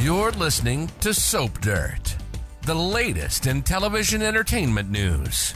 You're listening to Soap Dirt, the latest in television entertainment news.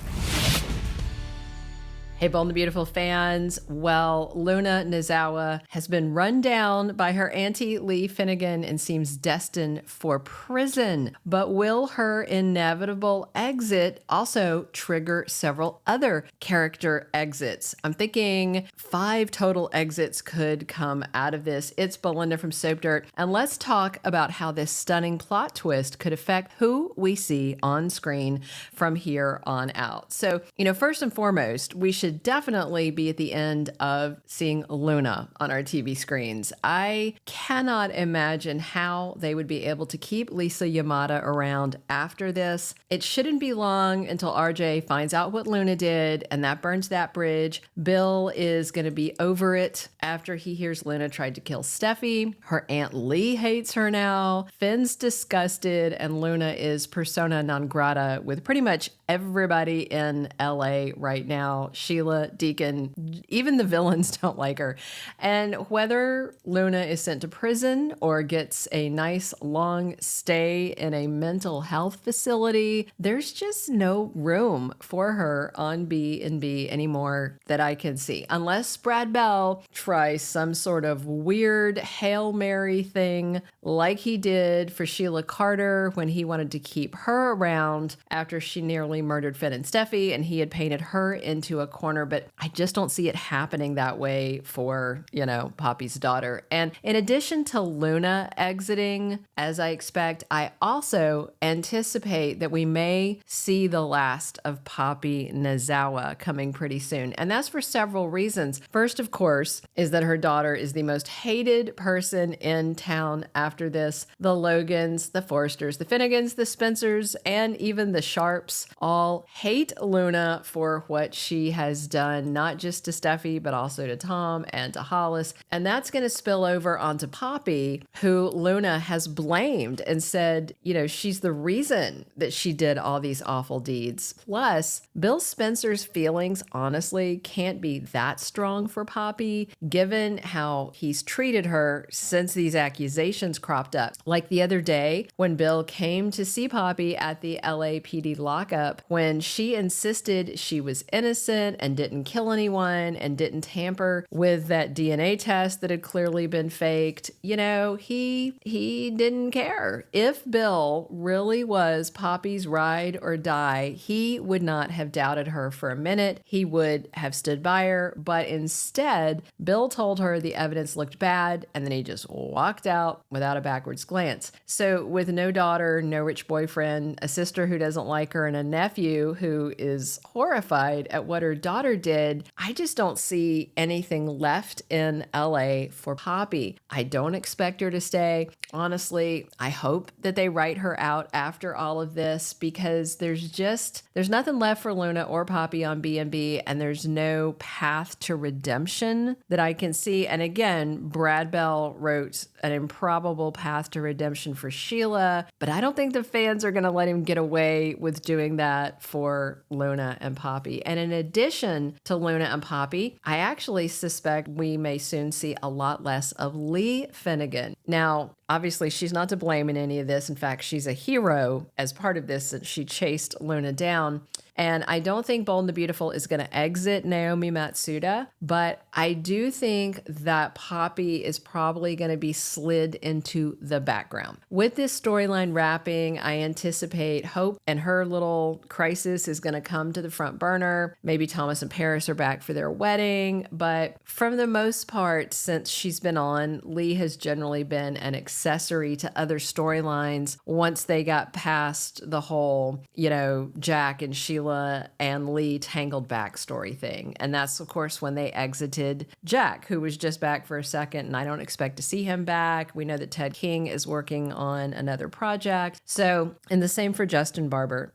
Hey, Bold and the Beautiful fans. Well, Luna Nozawa has been run down by her auntie Lee Finnegan and seems destined for prison. But will her inevitable exit also trigger several other character exits? I'm thinking 5 total exits could come out of this. It's Belinda from Soap Dirt, and let's talk about how this stunning plot twist could affect who we see on screen from here on out. So, first and foremost, we should definitely be at the end of seeing Luna on our TV screens. I cannot imagine how they would be able to keep Lisa Yamada around after this. It shouldn't be long until RJ finds out what Luna did, and that burns that bridge. Bill is going to be over it after he hears Luna tried to kill Steffi. Her Aunt Lee hates her now. Finn's disgusted, and Luna is persona non grata with pretty much everybody in LA right now. Sheila, Deacon, even the villains don't like her. And whether Luna is sent to prison or gets a nice long stay in a mental health facility, there's just no room for her on B&B anymore that I can see. Unless Brad Bell tries some sort of weird Hail Mary thing like he did for Sheila Carter when he wanted to keep her around after she nearly murdered Finn and Steffi, and he had painted her into a corner. But I just don't see it happening that way for, Poppy's daughter. And in addition to Luna exiting, as I expect, I also anticipate that we may see the last of Poppy Nozawa coming pretty soon. And that's for several reasons. First, of course, is that her daughter is the most hated person in town after this. The Logans, the Forresters, the Finnegans, the Spencers, and even the Sharps all hate Luna for what she has done, not just to Steffi, but also to Tom and to Hollis. And that's going to spill over onto Poppy, who Luna has blamed and said, she's the reason that she did all these awful deeds. Plus, Bill Spencer's feelings, honestly, can't be that strong for Poppy, given how he's treated her since these accusations cropped up. Like the other day, when Bill came to see Poppy at the LAPD lockup, when she insisted she was innocent and didn't kill anyone and didn't tamper with that DNA test that had clearly been faked, he didn't care. If Bill really was Poppy's ride or die, he would not have doubted her for a minute. He would have stood by her, but instead, Bill told her the evidence looked bad, and then he just walked out without a backwards glance. So with no daughter, no rich boyfriend, a sister who doesn't like her, and a nephew who is horrified at what her daughter did, I just don't see anything left in LA for Poppy. I don't expect her to stay. Honestly, I hope that they write her out after all of this, because there's nothing left for Luna or Poppy on B&B, and there's no path to redemption that I can see. And again, Brad Bell wrote an improbable path to redemption for Sheila, but I don't think the fans are going to let him get away with doing that for Luna and Poppy. And in addition to Luna and Poppy, I actually suspect we may soon see a lot less of Lee Finnegan. Now, obviously, she's not to blame in any of this. In fact, she's a hero as part of this, and she chased Luna down. And I don't think Bold and the Beautiful is going to exit Naomi Matsuda, but I do think that Poppy is probably going to be slid into the background. With this storyline wrapping, I anticipate Hope and her little crisis is going to come to the front burner. Maybe Thomas and Paris are back for their wedding, but for the most part, since she's been on, Lee has generally been an accessory to other storylines once they got past the whole, Jack and Sheila and Lee tangled backstory thing. And that's, of course, when they exited Jack, who was just back for a second, and I don't expect to see him back. We know that Ted King is working on another project. So, and the same for Justin Barber.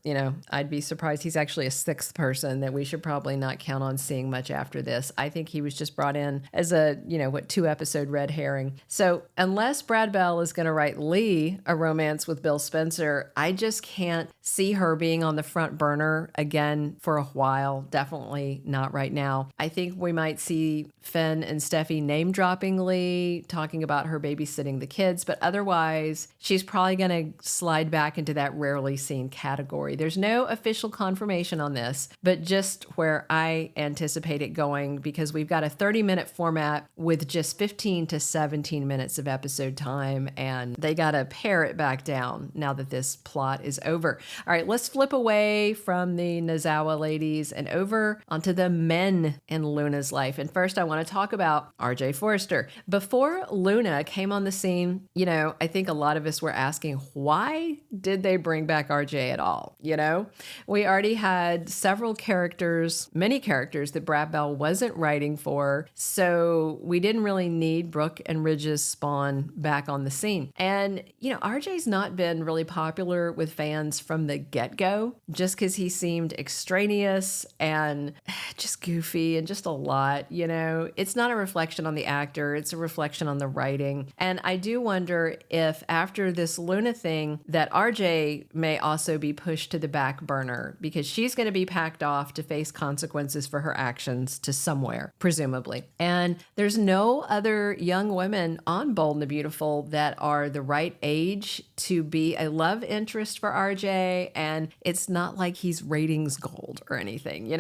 I'd be surprised. He's actually a 6th person that we should probably not count on seeing much after this. I think he was just brought in as a, 2-episode red herring. So unless Brad Bell is going to write Lee a romance with Bill Spencer, I just can't see her being on the front burner again for a while. Definitely not right now. I think we might see Finn and Steffi name-droppingly talking about her babysitting the kids, but otherwise, she's probably going to slide back into that rarely seen category. There's no official confirmation on this, but just where I anticipate it going, because we've got a 30-minute format with just 15 to 17 minutes of episode time, and they got to pare it back down now that this plot is over. All right, let's flip away from the Nozawa ladies and over onto the men in Luna's life. And first, I want to talk about RJ Forrester. Before Luna came on the scene, I think a lot of us were asking, why did they bring back RJ at all? We already had several characters, many characters that Brad Bell wasn't writing for, so we didn't really need Brooke and Ridge's spawn back on the scene. And, RJ's not been really popular with fans from the get-go, just because he seemed extraneous and just goofy and just a lot, It's not a reflection on the actor, it's a reflection on the writing. And I do wonder if after this Luna thing that RJ may also be pushed to the back burner, because she's going to be packed off to face consequences for her actions to somewhere, presumably. And there's no other young women on Bold and the Beautiful that are the right age to be a love interest for RJ, and it's not like he's ratings gold or anything,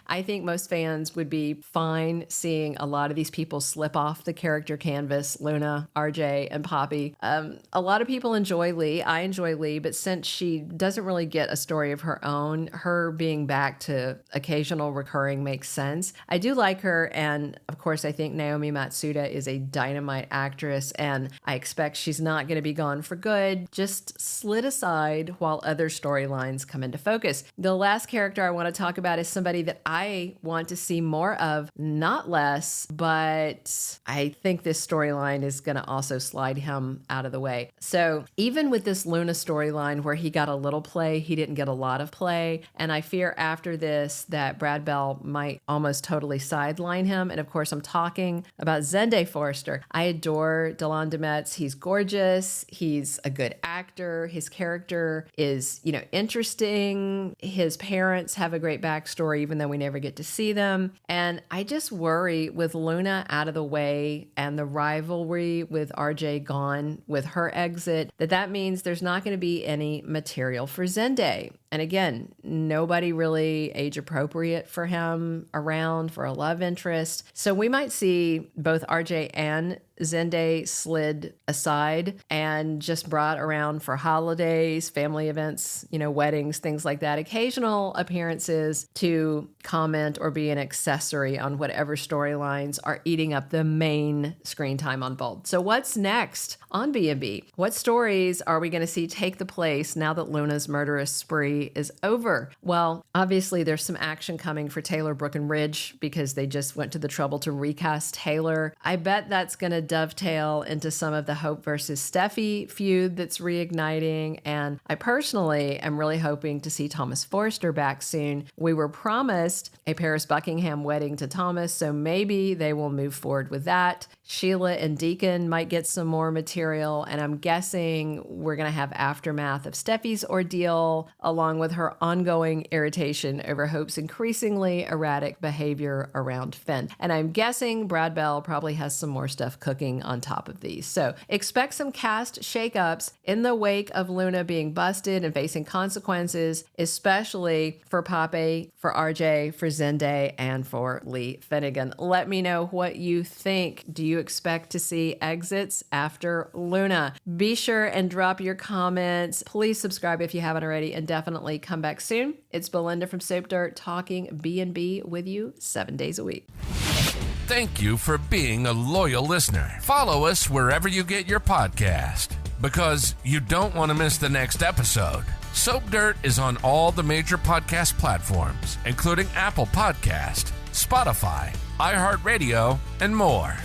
I think most fans would be fine seeing a lot of these people slip off the character canvas, Luna, RJ, and Poppy. A lot of people enjoy Lee. I enjoy Lee, but since she doesn't really get a story of her own, her being back to occasional recurring makes sense. I do like her, and of course, I think Naomi Matsuda is a dynamite actress, and I expect she's not going to be gone for good, just slid aside while other storylines come into focus. The last character I want to talk about is somebody that I want to see more of, not less, but I think this storyline is going to also slide him out of the way. So even with this Luna storyline where he got a little play, he didn't get a lot of play, and I fear after this that Brad Bell might almost totally sideline him. And of course, I'm talking about Zende Forrester. I adore Delon de Metz. He's gorgeous. He's a good actor. His character is, interesting. His parents have a great backstory, even though we never get to see them. And I just worry with Luna out of the way and the rivalry with RJ gone with her exit, that means there's not going to be any material for Zende. And again, nobody really age appropriate for him around for a love interest. So we might see both RJ and Zende slid aside and just brought around for holidays, family events, weddings, things like that. Occasional appearances to comment or be an accessory on whatever storylines are eating up the main screen time on Bold. So what's next on B&B? What stories are we going to see take the place now that Luna's murderous spree is over? Well, obviously there's some action coming for Taylor, Brooke, and Ridge because they just went to the trouble to recast Taylor. I bet that's going to dovetail into some of the Hope versus Steffi feud that's reigniting. And I personally am really hoping to see Thomas Forrester back soon. We were promised a Paris Buckingham wedding to Thomas, so maybe they will move forward with that. Sheila and Deacon might get some more material, and I'm guessing we're going to have aftermath of Steffi's ordeal, along with her ongoing irritation over Hope's increasingly erratic behavior around Finn. And I'm guessing Brad Bell probably has some more stuff cooking on top of these. So expect some cast shakeups in the wake of Luna being busted and facing consequences, especially for Poppy, for RJ, for Zende, and for Lee Finnegan. Let me know what you think. Do you expect to see exits after Luna? Be sure and drop your comments. Please subscribe if you haven't already, and definitely come back soon. It's Belinda from Soap Dirt talking B&B with you 7 days a week. Thank you for being a loyal listener. Follow us wherever you get your podcast, because you don't want to miss the next episode. Soap Dirt is on all the major podcast platforms, including Apple Podcast, Spotify, iHeartRadio, and more.